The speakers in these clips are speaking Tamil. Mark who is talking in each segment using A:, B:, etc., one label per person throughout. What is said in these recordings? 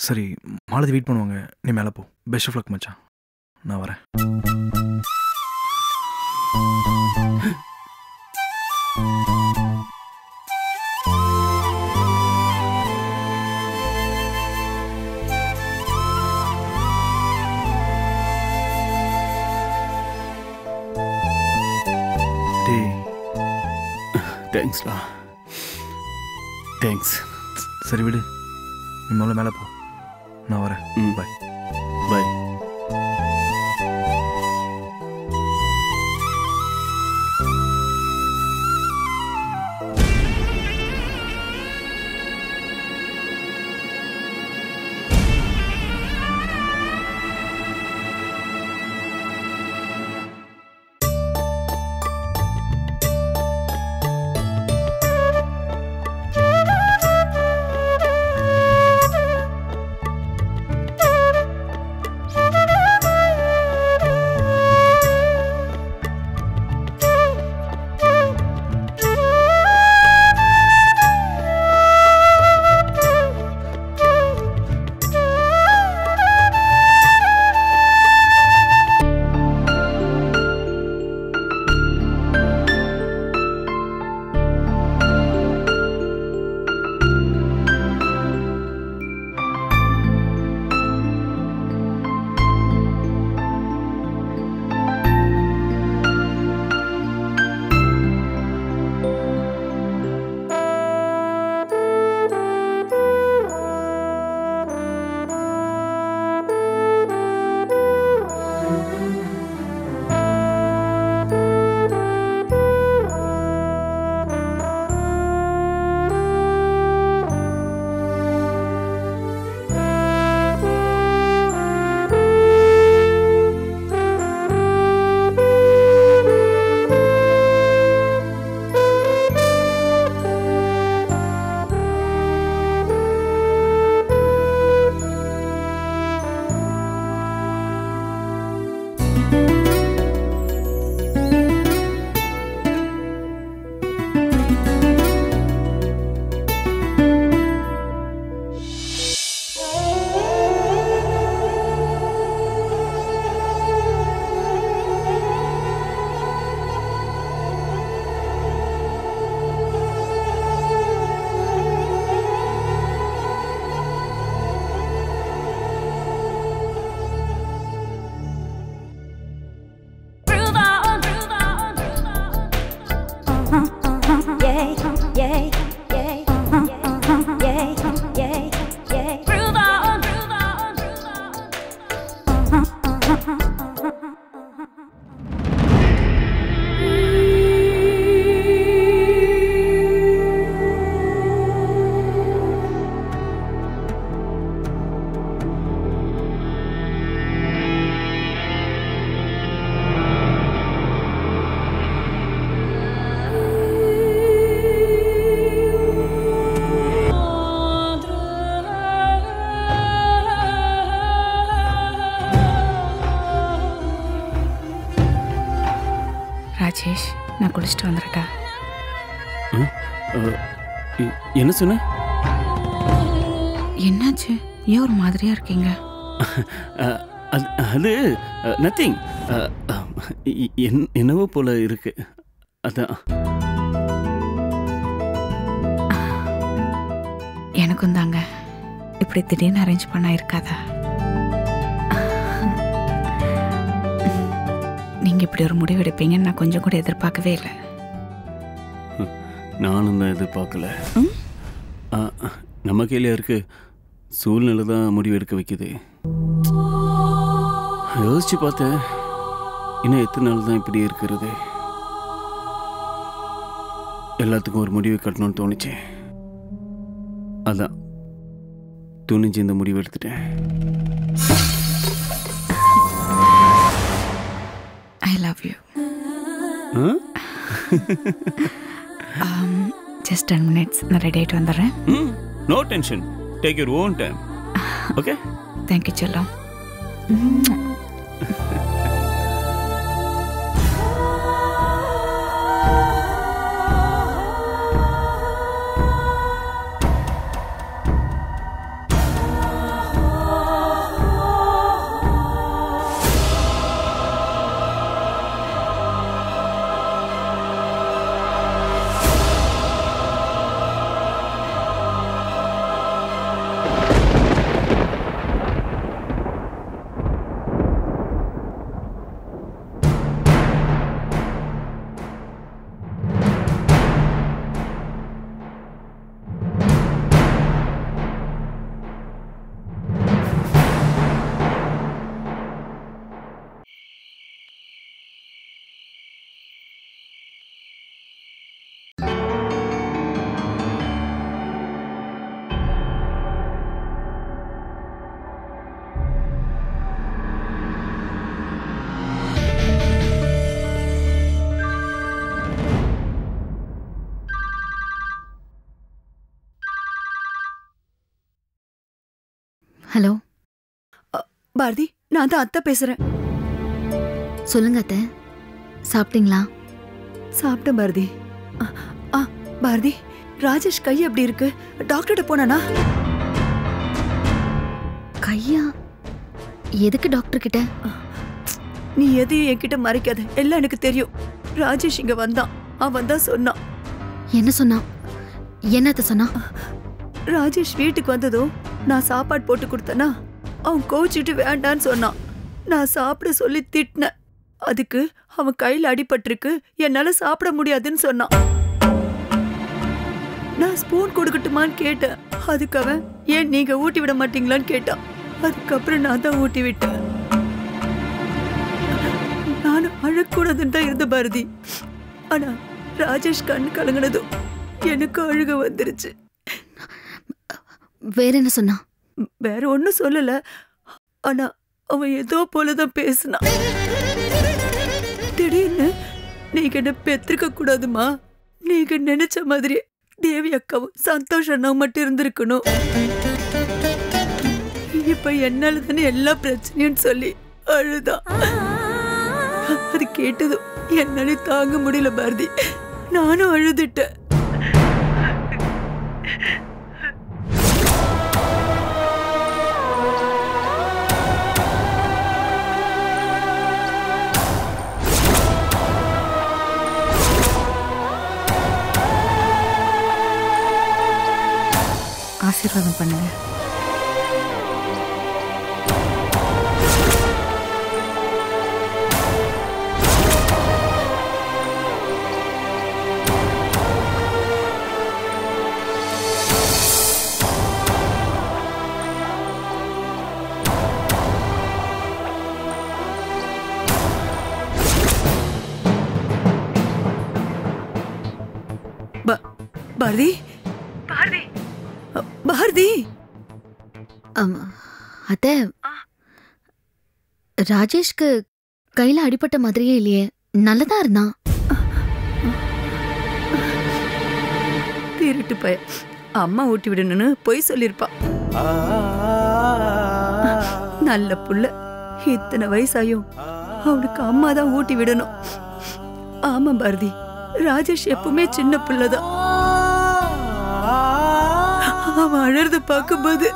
A: சரி, மாலதி வெயிட் பண்ணுவாங்க. நீ மேலே போ. பெஸ்ட் ஆஃப் லக் மச்சான். நான் வரேன்.
B: தேங்க்ஸ்டா. தேங்க்ஸ்.
A: சரி விடு, நீ முதல்ல மேலே போ. நான் வரேன். பாய்.
B: பாய்.
C: ராஜேஷ், நான் குளிச்சுட்டு வந்துடட்டா?
B: என்ன சொன்ன?
C: என்னாச்சு? ஏன் ஒரு மாதிரியா இருக்கீங்க?
B: அது நத்திங். என்னவோ போல இருக்கு. அதான்.
C: எனக்கும் தாங்க. இப்படி திடீர்னு அரேஞ்ச் பண்ணா இருக்காதா? நீங்க இப்படி ஒரு முடிவு எடுப்பீங்கன்னு நான் கொஞ்சம் கூட எதிர்பார்க்கவே இல்லை.
B: நானும் தான் எதிர்பார்க்கல. நம்ம கையில இருக்கு. சூழ்நிலை தான் முடிவு எடுக்க வைக்குது. யோசிச்சு பார்த்தேன், இன்னும் எத்தனை நாள் தான் இப்படி இருக்கிறது? எல்லாத்துக்கும் ஒரு முடிவு கட்டணும்னு தோணுச்சு. அதான் துணிஞ்சு இந்த முடிவு எடுத்துட்டேன்.
C: I love you. Just 10 minutes. நான் ரெடி ஆகிட்டு வந்துடுறேன்.
B: No tension. Take your own time. Okay?
C: Thank you, செல்லம்.
D: ஹலோ
E: பாரதி, நான் தான் அத்தை பேசுறேன்.
D: சொல்லுங்க அத்தை, சாப்பிட்டீங்களா?
E: சாப்பிட்டேன் பாரதி. பாரதி, ராஜேஷ் கை எப்படி இருக்கு? டாக்டர்கிட்ட போனானா?
D: கையா? எதுக்கு டாக்டர் கிட்ட?
E: நீ எதையும் என்கிட்ட மறைக்காத, எல்லாம் எனக்கு தெரியும். ராஜேஷ் இங்க வந்தான், அவன் தான் சொன்னான்.
D: என்ன சொன்னான்? என்னத்த சொன்னா?
E: ராஜேஷ் வீட்டுக்கு வந்ததும் நான் சாப்பாடு போட்டு கொடுத்தனா, அவன் கோச்சிட்டு வேண்டான்னு சொன்னான். நான் சாப்பிட சொல்லி திட்டினேன். அதுக்கு அவன் கையில் அடிபட்டிருக்கு, என்னால சாப்பிட முடியாதுன்னு சொன்னான். நான் ஸ்பூன் கொடுக்கட்டுமான்னு கேட்டேன். அதுக்கு அவன் ஏன் நீங்க ஊட்டி விட மாட்டீங்களான்னு கேட்டான். அதுக்கப்புறம் நான் தான் ஊட்டி விட்டேன். நானும் அழக்கூடாதுன்னு தான் இருந்த பாரதி. ஆனா ராஜேஷ் கண்ணு கலங்கினதும் எனக்கு அழுக வந்துருச்சு.
D: வேற என்ன சொன்னா?
E: வேற ஒன்னும் சொல்லல. ஆனா அவன் ஏதோ போலதான் பேசினான். திடீர்னு நீங்க என்ன பெற்றிருக்க கூடாதுமா, நீங்க நினைச்ச மாதிரி தேவி அக்காவும் சந்தோஷ் அண்ணாவும் மட்டும் இருந்திருக்கணும். இப்ப என்னால தானே எல்லா பிரச்சனையும் சொல்லி அழுதான். அது கேட்டதும் என்னால தாங்க முடியல பாரதி, நானும் அழுதுட்டேன்.
C: ஆசீர்வாதம் பண்ணுங்க.
E: பாரதி, பாரதி, பாரதி.
D: அத்தை, ராஜேஷ்க்கு கையில அடிபட்ட மாதிரியே இல்லையே, நல்லதா இருந்தான்.
E: திருட்டு பய, அம்மா ஊட்டி விடணும்னு பொய் சொல்லிருப்பா. நல்ல புள்ள, இத்தனை வயசாயும் அவனுக்கு அம்மா தான் ஊட்டி விடணும். ஆமா பாரதி, ராஜேஷ் எப்பவுமே சின்ன புள்ளதான். அவன் அழறத பார்க்கும்போது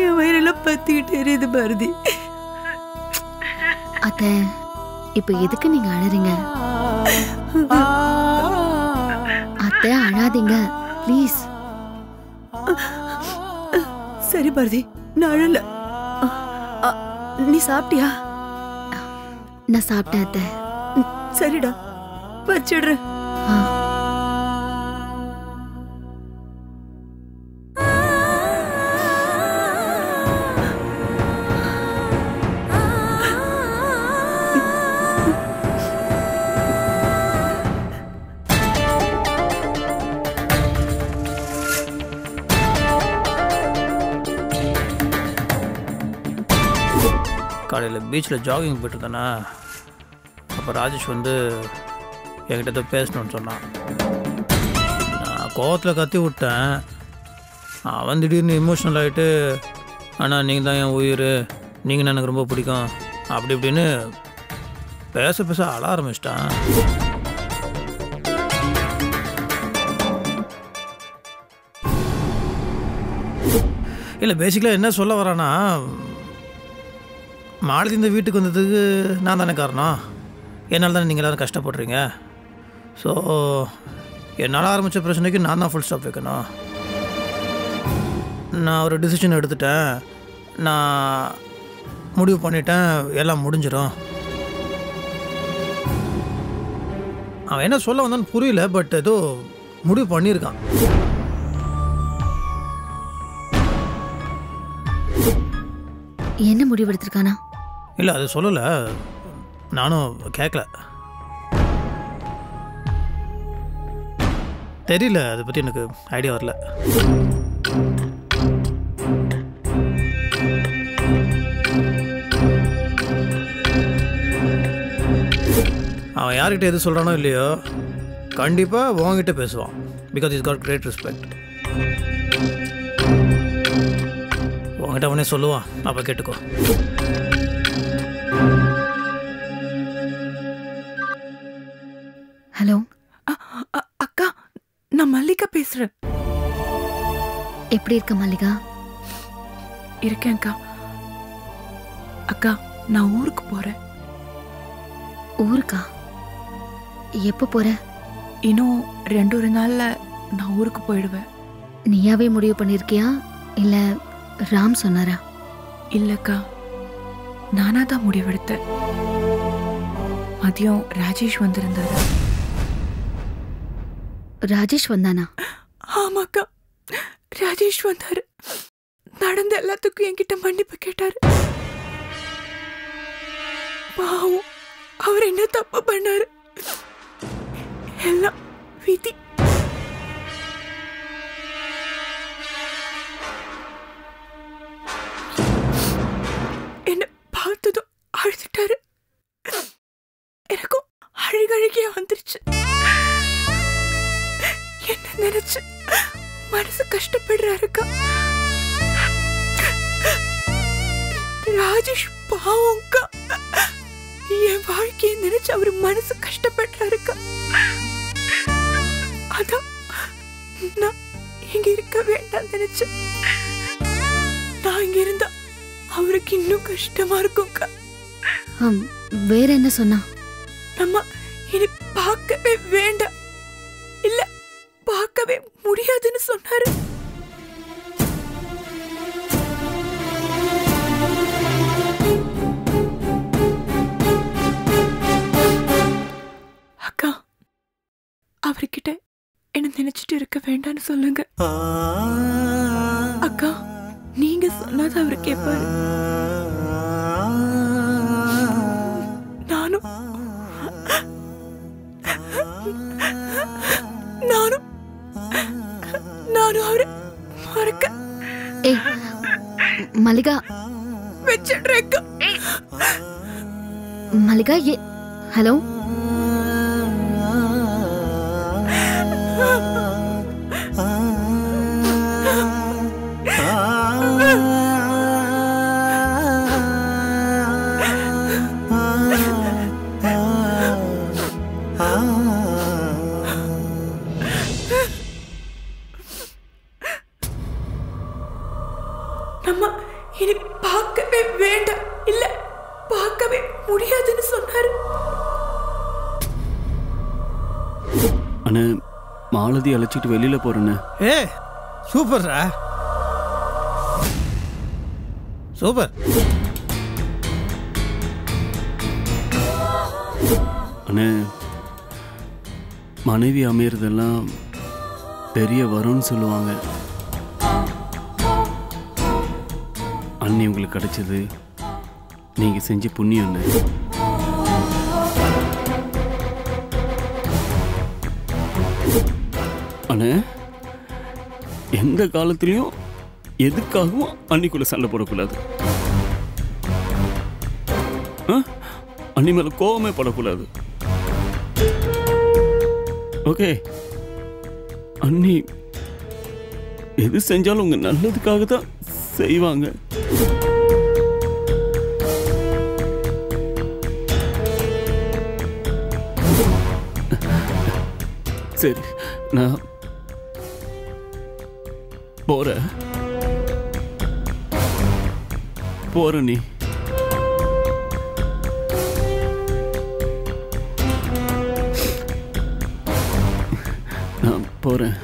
E: என் வயிறெல்லாம் பத்திக்கிட்டு எரியுது பாரதி.
D: அத்தை, இப்ப எதுக்கு நீங்க அழறீங்க? அத்தை, அழாதீங்க ப்ளீஸ்.
E: சரி பாரதி, நான் அழல. நீ சாப்பிட்டியா?
D: நான் சாப்பிட்டேன் அத்தை.
E: சரிடா, வச்சிடுறேன்.
F: காலையில் பீச்சில் ஜாகிங் போயிட்டுருந்தேண்ணா. அப்போ ராஜேஷ் வந்து என்கிட்ட ஏதோ பேசணுன்னு சொன்னான். நான் கோவத்தில் கத்தி விட்டேன். அவன் திடீர்னு இமோஷனல் ஆகிட்டு, ஆனால் நீங்கள் தான் என் உயிர், நீங்கள் எனக்கு ரொம்ப பிடிக்கும் அப்படி இப்படின்னு பேச பேச அழ ஆரம்பிச்சிட்டான். இல்லை, பேசிக்கலாக என்ன சொல்ல வரானா, மாலதி இந்த வீட்டுக்கு வந்ததுக்கு நான் தானே காரணம். என்னால் தானே நீங்கள் எல்லோரும் கஷ்டப்படுறீங்க. ஸோ என்னால் ஆரம்பித்த பிரச்சனைக்கு நான் தான் ஃபுல் ஸ்டாப் வைக்கணும். நான் ஒரு டிசிஷன் எடுத்துட்டேன், நான் முடிவு பண்ணிட்டேன், எல்லாம் முடிஞ்சிடும். அவன் என்ன சொல்ல வந்தான்னு புரியல, பட் ஏதோ முடிவு பண்ணியிருக்கான்.
D: என்ன முடிவு எடுத்திருக்கானா?
F: இல்லை, அது சொல்லலை, நானும் கேட்கல. தெரியல, அதை பற்றி எனக்கு ஐடியா வரல. அவன் யார்கிட்ட எது சொல்கிறானோ இல்லையோ, கண்டிப்பாக உங்ககிட்ட பேசுவான். Because is God great respect. அவங்ககிட்ட அவனே சொல்லுவான், அப்போ கேட்டுக்கோ.
C: ஹலோ
G: அக்கா, நான் மல்லிகா பேசுறேன்.
D: எப்படி இருக்க மல்லிகா?
G: இருக்கேன்க்கா. அக்கா, நான் ஊருக்கு போறேன்.
D: ஊருக்கா? எப்போ போற?
G: இன்னும் 2 நாள்ல நான் ஊருக்கு போயிடுவேன்.
D: நீயாவே முடிவு பண்ணிருக்கியா இல்ல ராம் சொன்னாரா?
G: இல்லக்கா, நானா தான் முடிவெடுத்தேன். மதியம் ராஜேஷ் வந்திருந்தாரு.
D: ராஜேஷ் வந்தானா?
G: ஆமாக்கா, ராஜேஷ் வந்தாரு. நடந்த எல்லாத்துக்கும் என்கிட்ட மன்னிப்பு கேட்டாரு. பாவம், அவர் என்ன தப்பு பண்ணாரு? எல்லாம் விதி. என்ன பார்த்ததும் அழுதுட்டாரு. எனக்கும் அழுகழுகியா வந்துருச்சு. என்ன நினைச்சு மனசு கஷ்டப்படுறாருக்கா. ராஜேஷ் பாவம்க்கா. என் வாழ்க்கையை நினைச்சு அவரு மனசு கஷ்டப்படுறாருக்கா. அதான் நான் இங்க இருக்க வேண்டாம் நினைச்சு. நான் இங்க இருந்தா அவருக்கு இன்னும் கஷ்டமா இருக்கும்க்கா.
D: வேற என்ன சொன்னா?
G: நம்ம இனி பார்க்கவே வேண்டாம், இல்ல பார்க்கவே முடியாதுன்னு சொன்னாரு. அக்கா, அவர்கிட்ட என்ன நினைச்சிட்டு இருக்க வேண்டாம்னு சொல்லுங்க. அக்கா, நீங்க சொன்னது அவரு கேட்பாரு. நானும் அவரு மறக்க
D: மல்லிகா
G: வச்சிடுறேக்கா.
D: மல்லிகா, ஹலோ.
G: நம்ம இனி பார்க்கவே வேண்டாம், இல்ல பார்க்கவே முடியாதுன்னு சொன்னாரு.
B: அண்ணே, மாலதி அழைச்சிட்டு வெளியில போறேன்னு.
F: சூப்பர்ரா, சூப்பர்.
B: அண்ணே, மனைவி அமையறதெல்லாம் பெரிய வரும்னு சொல்லுவாங்க. அண்ணி உங்களுக்கு கிடைச்சது நீங்க செஞ்ச புண்ணியம். அண்ணே, அண்ணே, எந்த காலத்திலையும் எதுக்காகவும் அன்னிக்குள்ள சண்டை போடக்கூடாது. அன்னி மேல கோவமே படக்கூடாது. ஓகே? அன்னி எது செஞ்சாலும் உங்க நல்லதுக்காக தான் செய்வாங்க. சரி, நான் போறேன். நீ நான் போறேன்.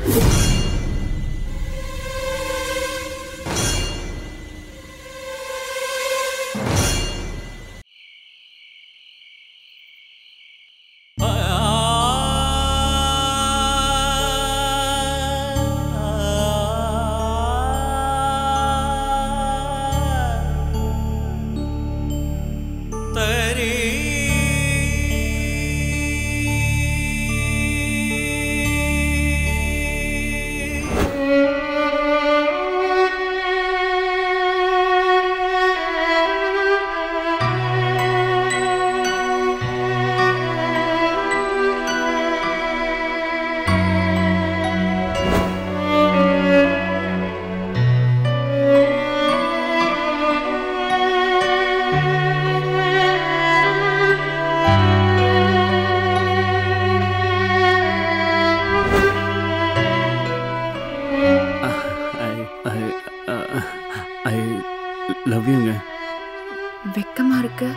G: வெக்கமா இருக்கு.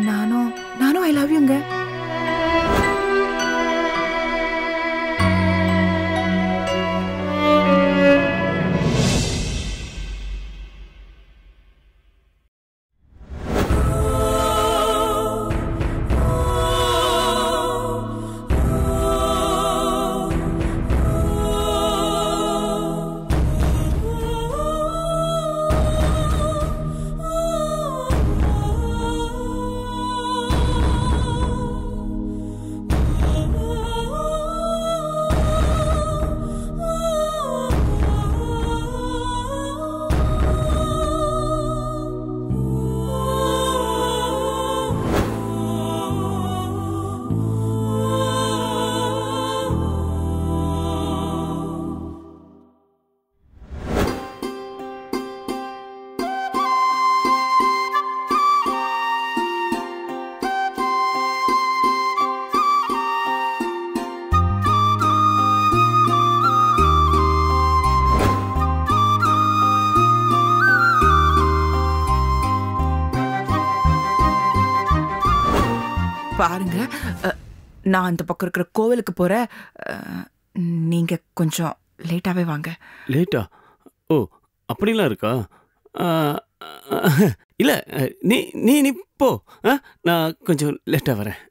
G: நானும் ஐ லவ் யூங்க. பாருங்க, நான் அந்த பக்கம் இருக்கிற கோவிலுக்கு போறேன். நீங்க கொஞ்சம் லேட்டாவே வாங்க.
B: லேட்டா? ஓ, அப்படிலாம் இருக்கா? இல்லை, நீ நீ நீ போ. நான் கொஞ்சம் லேட்டாக வரேன்.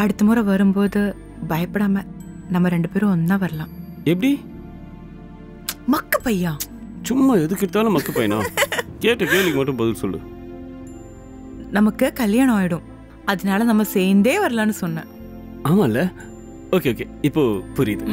G: அடுத்த முறை வரும்போது பயப்படாம நம்ம 2 பேரும் ஒன்னா வரலாம்.
B: எப்படி?
G: மக்கு பையா,
B: சும்மா எதுக்கு எடுத்தாலும் மக்கு பையனா? கேட்ட கேள்விக்கு மட்டும் பதில் சொல்லு.
G: நமக்கு கல்யாணம் ஆயிடும், அதனால நம்ம சேர்ந்தே வரலான்னு சொன்னேன்.
B: ஆமால. ஓகே ஓகே, இப்போ புரியுது.